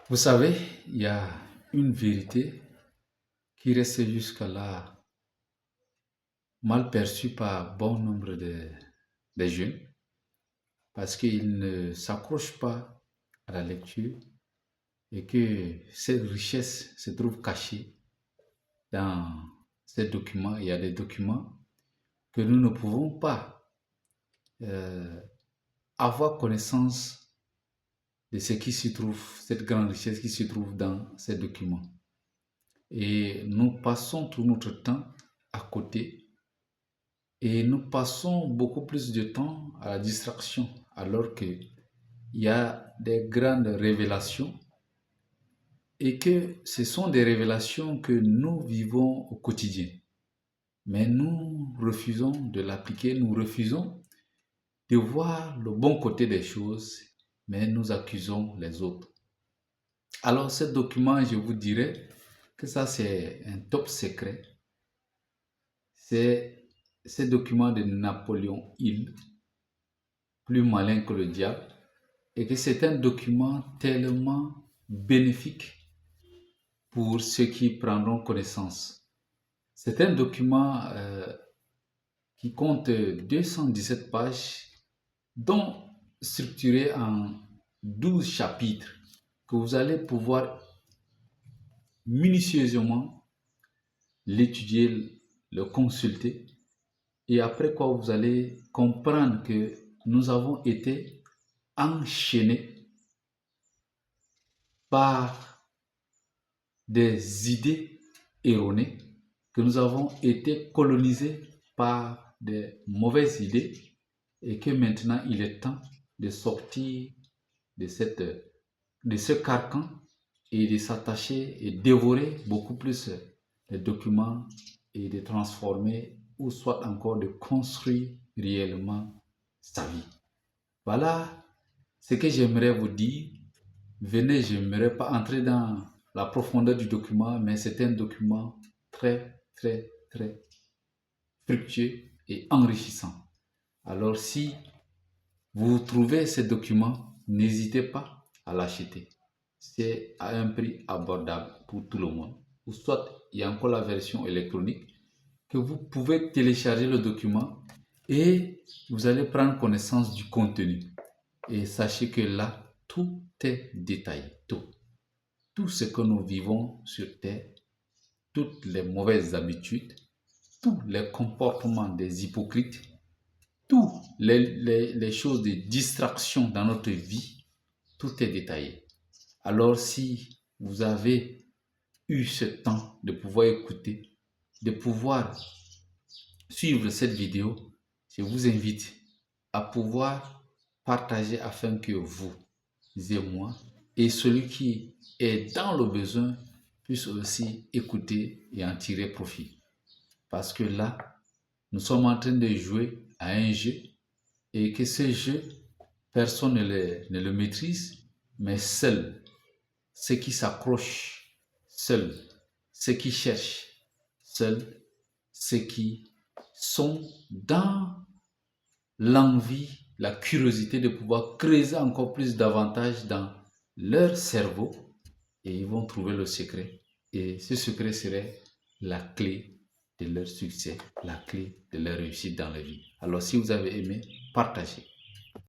Vous savez, il y a une vérité qui reste jusque-là mal perçue par bon nombre des jeunes parce qu'ils ne s'accrochent pas à la lecture et que cette richesse se trouve cachée dans ces documents. Il y a des documents que nous ne pouvons pas euh, avoir connaissance de ce qui se trouve, cette grande richesse qui se trouve dans ces documents. Et nous passons tout notre temps à côté et nous passons beaucoup plus de temps à la distraction alors qu'il y a des grandes révélations et que ce sont des révélations que nous vivons au quotidien. Mais nous refusons de l'appliquer, nous refusons de voir le bon côté des choses, mais nous accusons les autres. Alors ce document, je vous dirais que ça c'est un top secret. C'est ce document de Napoléon Hill, plus malin que le diable, et que c'est un document tellement bénéfique pour ceux qui prendront connaissance. C'est un document qui compte 217 pages, dont structuré en 12 chapitres que vous allez pouvoir minutieusement l'étudier, le consulter, et après quoi vous allez comprendre que nous avons été enchaînés par des idées erronées, que nous avons été colonisés par des mauvaises idées et que maintenant il est temps de sortir de, de ce carcan et de s'attacher et dévorer beaucoup plus les documents et de transformer ou soit encore de construire réellement sa vie. Voilà ce que j'aimerais vous dire. Venez, je n'aimerais pas entrer dans la profondeur du document, mais c'est un document très, très, très fructueux et enrichissant. Alors si vous trouvez ce document, n'hésitez pas à l'acheter. C'est à un prix abordable pour tout le monde. Ou soit il y a encore la version électronique que vous pouvez télécharger le document et vous allez prendre connaissance du contenu. Et sachez que là, tout est détaillé, tout. Tout ce que nous vivons sur Terre, toutes les mauvaises habitudes, tous les comportements des hypocrites, toutes les choses de distraction dans notre vie, tout est détaillé. Alors si vous avez eu ce temps de pouvoir écouter, de pouvoir suivre cette vidéo, je vous invite à pouvoir partager afin que vous et moi et celui qui est dans le besoin puisse aussi écouter et en tirer profit. Parce que là, nous sommes en train de jouer à un jeu et que ce jeu, personne ne le maîtrise, mais seuls ceux qui s'accrochent, seuls ceux qui cherchent, seuls ceux qui sont dans l'envie, la curiosité de pouvoir creuser encore plus davantage dans leur cerveau et ils vont trouver le secret. Et ce secret serait la clé de leur succès, la clé de leur réussite dans la vie. Alors si vous avez aimé, partagez.